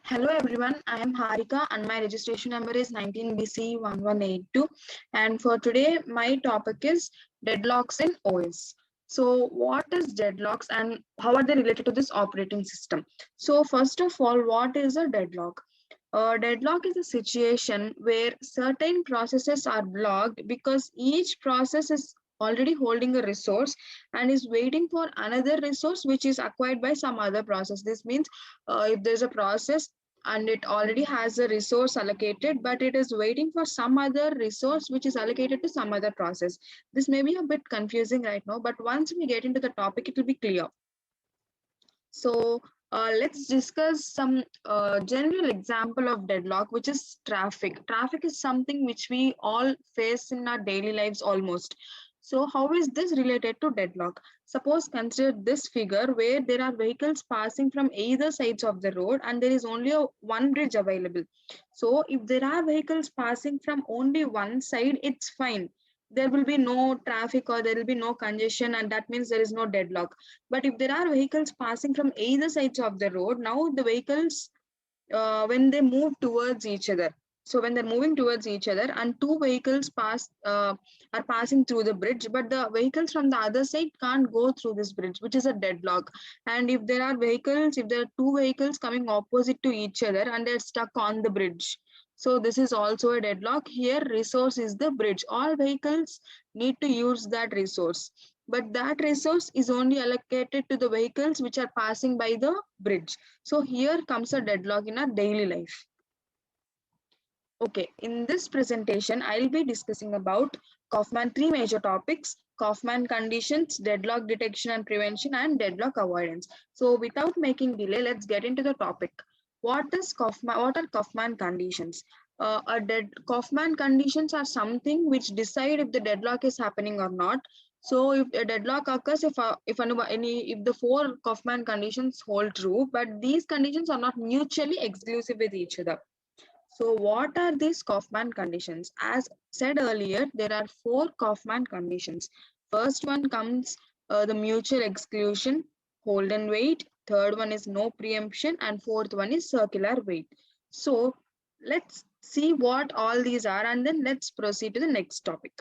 Hello everyone, I am Harika and my registration number is 19BC1182, and for today my topic is deadlocks in OS. So what is deadlocks and how are they related to this operating system? So first of all, what is a deadlock? A deadlock is a situation where certain processes are blocked because each process is already holding a resource and is waiting for another resource which is acquired by some other process. This means if there's a process and it already has a resource allocated, but it is waiting for some other resource which is allocated to some other process. This may be a bit confusing right now, but once we get into the topic, it will be clear. So let's discuss some general example of deadlock, which is traffic. Traffic is something which we all face in our daily lives almost. So how is this related to deadlock? Suppose consider this figure where there are vehicles passing from either sides of the road and there is only one bridge available. So if there are vehicles passing from only one side, it's fine. There will be no traffic or there will be no congestion, and that means there is no deadlock. But if there are vehicles passing from either sides of the road, now the vehicles, when they move towards each other, so when they're moving towards each other and two vehicles are passing through the bridge, but the vehicles from the other side can't go through this bridge, which is a deadlock. And if there are vehicles, if there are two vehicles coming opposite to each other and they're stuck on the bridge, so this is also a deadlock. Here resource is the bridge. All vehicles need to use that resource, but that resource is only allocated to the vehicles which are passing by the bridge. So here comes a deadlock in our daily life. Okay, in this presentation, I'll be discussing about Kaufman three major topics: Kaufman conditions, deadlock detection and prevention, and deadlock avoidance. So without making delay, let's get into the topic. What are Kaufman conditions? Kaufman conditions are something which decide if the deadlock is happening or not. So if a deadlock occurs, if the four Kaufman conditions hold true, but these conditions are not mutually exclusive with each other. So what are these Kaufman conditions? As said earlier, there are four Kaufman conditions. First one comes the mutual exclusion, hold and wait. Third one is no preemption, and fourth one is circular wait. So let's see what all these are, and then let's proceed to the next topic.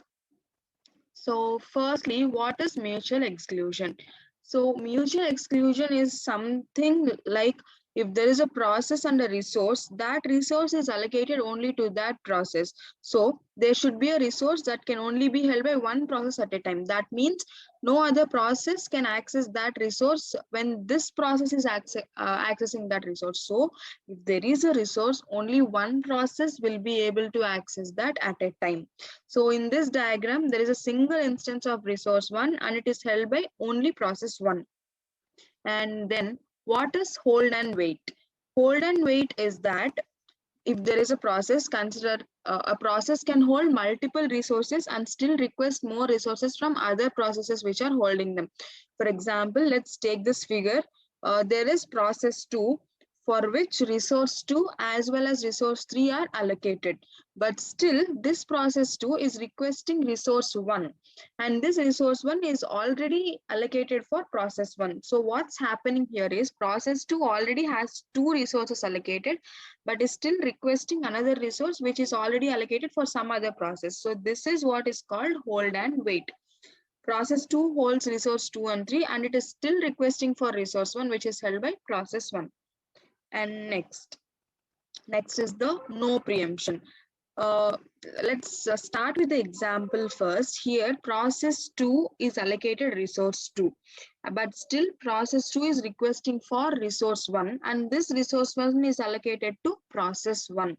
So firstly, what is mutual exclusion? So mutual exclusion is something like if there is a process and a resource, that resource is allocated only to that process. So there should be a resource that can only be held by one process at a time. That means no other process can access that resource when this process is accessing that resource. So if there is a resource, only one process will be able to access that at a time. So in this diagram, there is a single instance of resource 1 and it is held by only process 1. And then what is hold and wait? Hold and wait is that if there is a process, consider a process can hold multiple resources and still request more resources from other processes which are holding them. For example, let's take this figure. There is process 2 for which resource 2 as well as resource 3 are allocated. But still, this process 2 is requesting resource 1, and this resource 1 is already allocated for process 1. So what's happening here is process 2 already has two resources allocated, but is still requesting another resource which is already allocated for some other process. So this is what is called hold and wait. Process 2 holds resource 2 and 3 and it is still requesting for resource 1 which is held by process 1. And next is the no preemption. Uh, let's start with the example first. Here process 2 is allocated resource 2, but still process 2 is requesting for resource 1 and this resource 1 is allocated to process 1.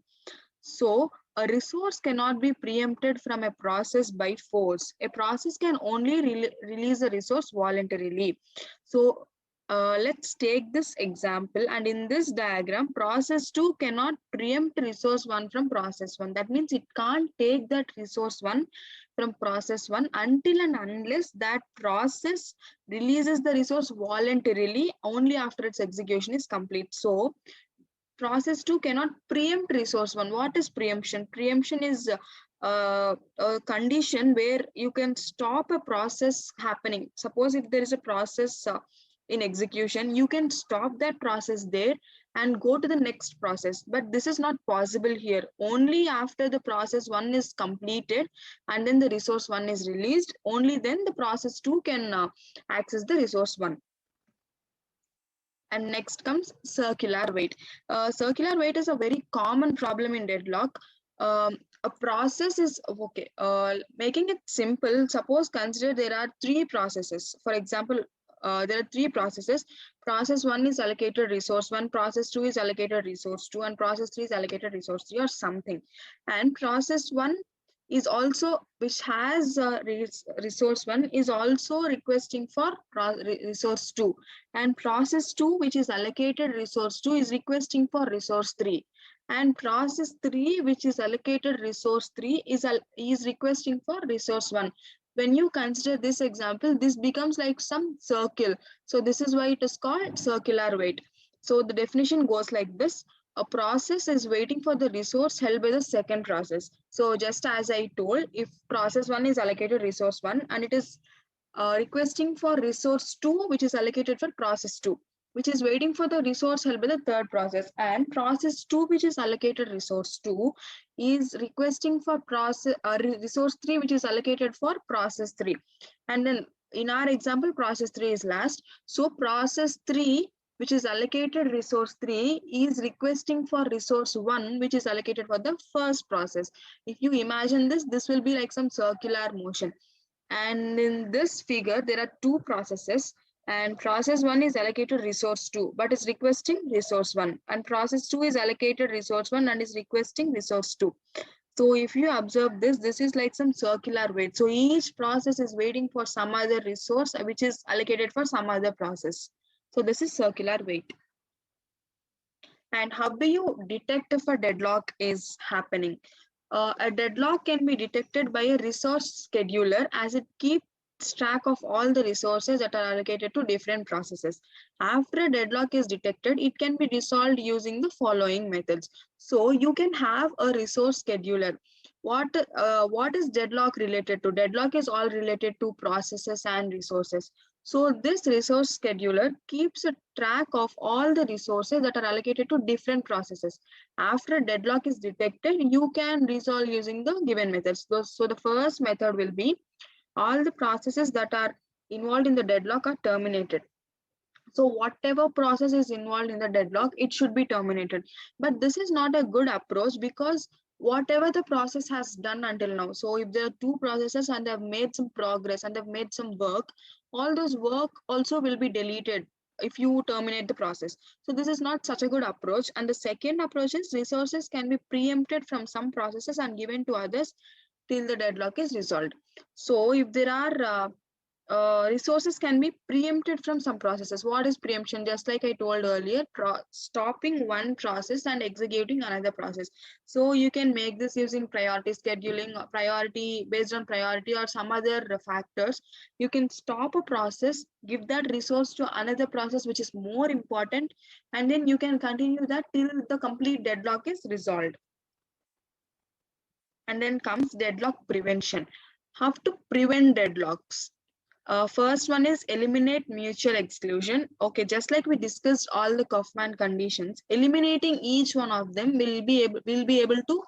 So a resource cannot be preempted from a process by force. A process can only release a resource voluntarily. So let's take this example, and in this diagram process 2 cannot preempt resource 1 from process 1. That means it can't take that resource 1 from process 1 until and unless that process releases the resource voluntarily only after its execution is complete. So process 2 cannot preempt resource 1. What is preemption? Preemption is a condition where you can stop a process happening. Suppose if there is a process in execution, you can stop that process there and go to the next process. But this is not possible here. Only after the process 1 is completed and then the resource 1 is released, only then the process 2 can access the resource 1. And next comes circular wait. Circular wait is a very common problem in deadlock. A process is okay. Making it simple, suppose consider there are 3 processes. For example, there are 3 processes. Process 1 is allocated resource 1, process 2 is allocated resource 2, and process 3 is allocated resource 3 or something. And process 1 is also, which has resource 1 is also requesting for resource 2, and process 2 which is allocated resource 2 is requesting for resource 3, and process 3 which is allocated resource 3 is requesting for resource 1. When you consider this example, this becomes like some circle. So this is why it is called circular wait. So the definition goes like this: a process is waiting for the resource held by the second process. So just as I told, if process 1 is allocated resource 1 and it is requesting for resource 2 which is allocated for process 2, which is waiting for the resource held by the third process, and process 2 which is allocated resource 2 is requesting for resource 3 which is allocated for process 3. And then in our example, process 3 is last. So process 3 which is allocated resource 3 is requesting for resource 1 which is allocated for the first process. If you imagine this, this will be like some circular motion. And in this figure, there are 2 processes, and process 1 is allocated resource 2, but is requesting resource 1, and process 2 is allocated resource 1 and is requesting resource 2. So if you observe this, this is like some circular wait. So each process is waiting for some other resource which is allocated for some other process. So this is circular wait. And how do you detect if a deadlock is happening? A deadlock can be detected by a resource scheduler, as it keeps track of all the resources that are allocated to different processes. After a deadlock is detected, it can be resolved using the following methods. So you can have a resource scheduler. What is deadlock related to? Deadlock is all related to processes and resources. So this resource scheduler keeps a track of all the resources that are allocated to different processes. After deadlock is detected, you can resolve using the given methods. So the first method will be all the processes that are involved in the deadlock are terminated. So whatever process is involved in the deadlock, it should be terminated. But this is not a good approach, because whatever the process has done until now, so if there are 2 processes and they've made some progress and they've made some work, all those work also will be deleted if you terminate the process. So this is not such a good approach. And the second approach is resources can be preempted from some processes and given to others till the deadlock is resolved. So if there are resources can be preempted from some processes. What is preemption? Just like I told earlier, stopping one process and executing another process. So you can make this using priority scheduling, or priority based on priority or some other factors. You can stop a process, give that resource to another process which is more important, and then you can continue that till the complete deadlock is resolved. And then comes deadlock prevention. How to prevent deadlocks? First one is eliminate mutual exclusion. Okay, just like we discussed all the Kaufman conditions, eliminating each one of them will be able to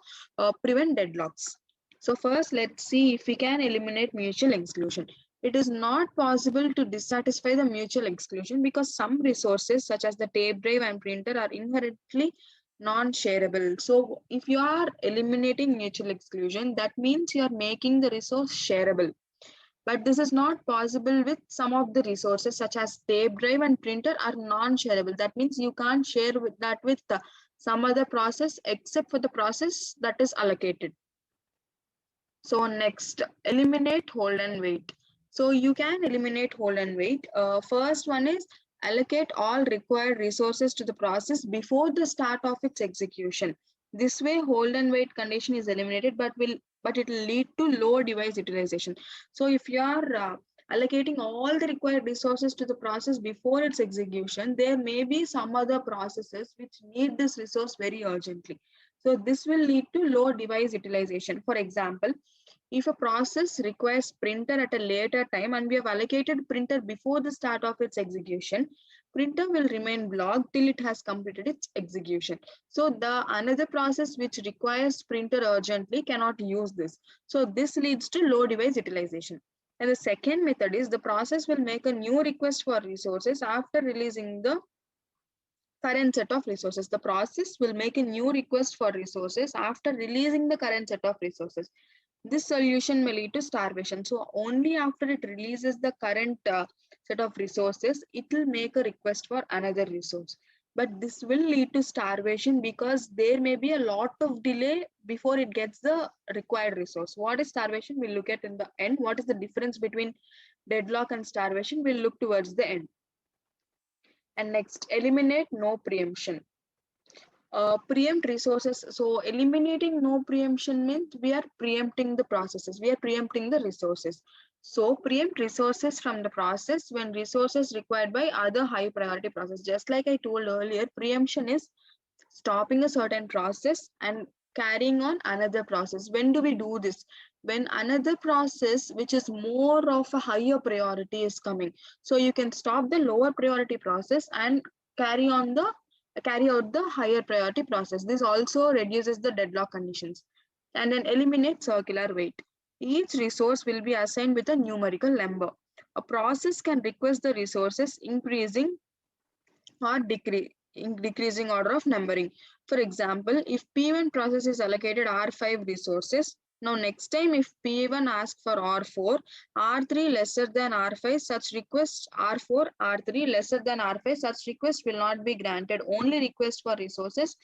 prevent deadlocks. So first, let's see if we can eliminate mutual exclusion. It is not possible to dissatisfy the mutual exclusion because some resources such as the tape drive and printer are inherently non-shareable. So if you are eliminating mutual exclusion, that means you are making the resource shareable. But this is not possible with some of the resources such as tape drive and printer are non-shareable. That means you can't share with some other process except for the process that is allocated. So next, eliminate hold and wait. So you can eliminate hold and wait. First one is allocate all required resources to the process before the start of its execution. This way, hold and wait condition is eliminated, but it will lead to low device utilization. So if you are allocating all the required resources to the process before its execution, there may be some other processes which need this resource very urgently. So this will lead to low device utilization. For example, if a process requires printer at a later time and we have allocated printer before the start of its execution, printer will remain blocked till it has completed its execution. So the another process which requires printer urgently cannot use this. So this leads to low device utilization. And the second method is the process will make a new request for resources after releasing the current set of resources. The process will make a new request for resources after releasing the current set of resources. This solution may lead to starvation. So only after it releases the current set of resources, it will make a request for another resource. But this will lead to starvation because there may be a lot of delay before it gets the required resource. What is starvation? We'll look at in the end. What is the difference between deadlock and starvation? We'll look towards the end. And next, eliminate no preemption. Preempt resources. So eliminating no preemption means we are preempting the processes, we are preempting the resources. So preempt resources from the process when resources required by other high priority process. Just like I told earlier, preemption is stopping a certain process and carrying on another process. When do we do this? When another process which is more of a higher priority is coming. So you can stop the lower priority process and carry on the carry out the higher priority process. This also reduces the deadlock conditions. And then eliminate circular wait. Each resource will be assigned with a numerical number. A process can request the resources increasing or decreasing order of numbering. For example, if P1 process is allocated R5 resources, now next time if P1 asks for R4, R3 lesser than R5, such requests R4, R3 lesser than R5, such request will not be granted. Only request for resources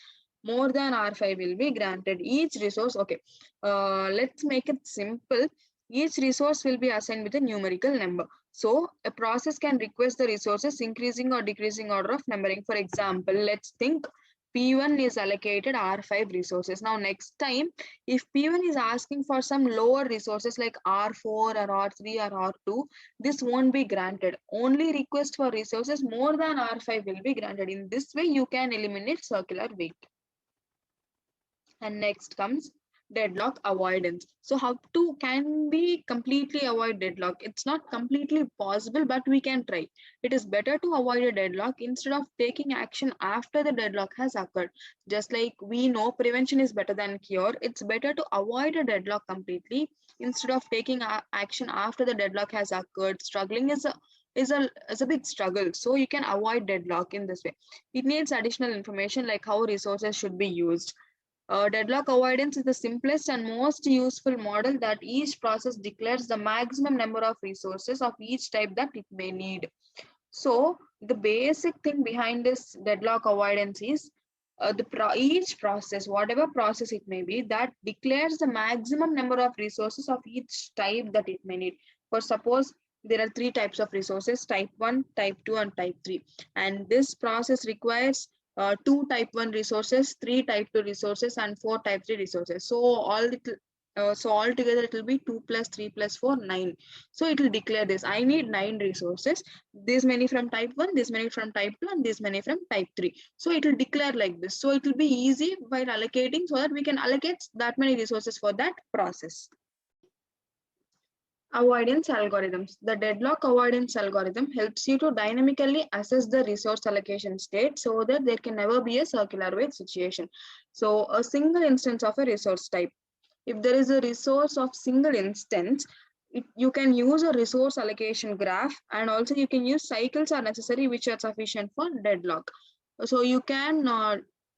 more than R5 will be granted. Each resource, okay, let's make it simple. Each resource will be assigned with a numerical number. So a process can request the resources increasing or decreasing order of numbering. For example, let's think P1 is allocated R5 resources. Now next time, if P1 is asking for some lower resources like R4 or R3 or R2, this won't be granted. Only request for resources more than R5 will be granted. In this way, you can eliminate circular wait. And next comes deadlock avoidance. So how to can we completely avoid deadlock? It's not completely possible, but we can try. It is better to avoid a deadlock instead of taking action after the deadlock has occurred. Just like we know prevention is better than cure, it's better to avoid a deadlock completely instead of taking action after the deadlock has occurred. Struggling is a big struggle, so you can avoid deadlock in this way. It needs additional information like how resources should be used. Deadlock avoidance is the simplest and most useful model that each process declares the maximum number of resources of each type that it may need. So the basic thing behind this deadlock avoidance is each process, whatever process it may be, that declares the maximum number of resources of each type that it may need. For suppose there are three types of resources, type 1, type 2, and type 3. And this process requires 2 type 1 resources, 3 type 2 resources, and 4 type 3 resources. So altogether it will be 2 plus 3 plus 4, 9. So it will declare this. I need 9 resources. This many from type 1, this many from type 2, and this many from type 3. So it will declare like this. So it will be easy while allocating so that we can allocate that many resources for that process. Avoidance algorithms. The deadlock avoidance algorithm helps you to dynamically assess the resource allocation state so that there can never be a circular wait situation. So a single instance of a resource type. If there is a resource of single instance, you can use a resource allocation graph, and also you can use cycles are necessary which are sufficient for deadlock. So you can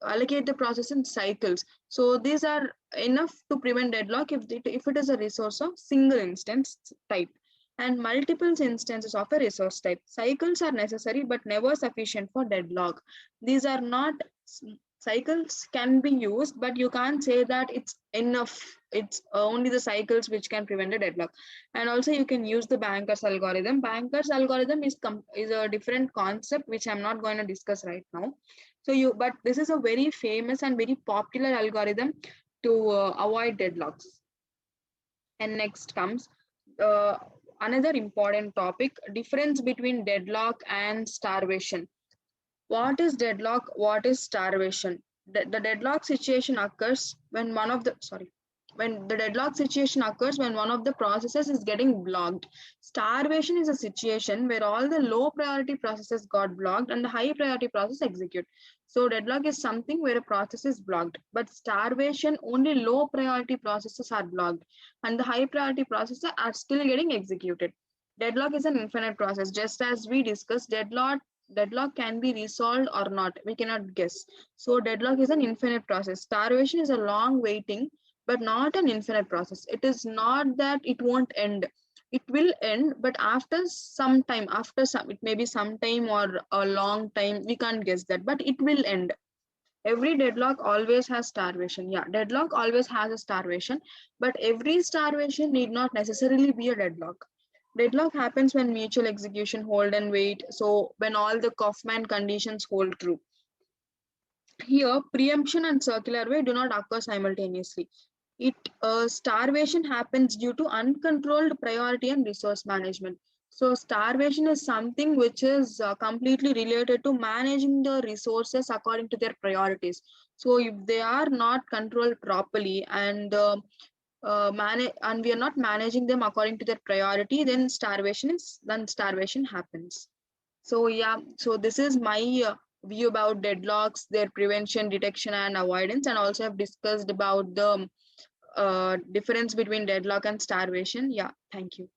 allocate the process in cycles. So these are enough to prevent deadlock if it is a resource of single instance type and multiple instances of a resource type. Cycles are necessary but never sufficient for deadlock. These are not, cycles can be used, but you can't say that it's enough. It's only the cycles which can prevent a deadlock. And also you can use the Banker's algorithm. Banker's algorithm is a different concept which I'm not going to discuss right now. So but this is a very famous and very popular algorithm to avoid deadlocks. And next comes another important topic, difference between deadlock and starvation. What is deadlock? What is starvation? the deadlock situation occurs when when the deadlock situation occurs when one of the processes is getting blocked. Starvation is a situation where all the low priority processes got blocked and the high priority process execute. So deadlock is something where a process is blocked, but starvation only low priority processes are blocked and the high priority processes are still getting executed. Deadlock is an infinite process. Just as we discussed, deadlock can be resolved or not. We cannot guess. So deadlock is an infinite process. Starvation is a long waiting, but not an infinite process. It is not that it won't end. It will end, but after some time, it may be some time or a long time, we can't guess that, but it will end. Every deadlock always has starvation. Yeah, deadlock always has a starvation, but every starvation need not necessarily be a deadlock. Deadlock happens when mutual execution hold and wait. So when all the Kaufman conditions hold true. Here, preemption and circular way do not occur simultaneously. It Starvation happens due to uncontrolled priority and resource management. So starvation is something which is completely related to managing the resources according to their priorities. So if they are not controlled properly and we are not managing them according to their priority, then starvation happens. So yeah, so this is my view about deadlocks, their prevention, detection, and avoidance, and also have discussed about the difference between deadlock and starvation. Yeah, thank you.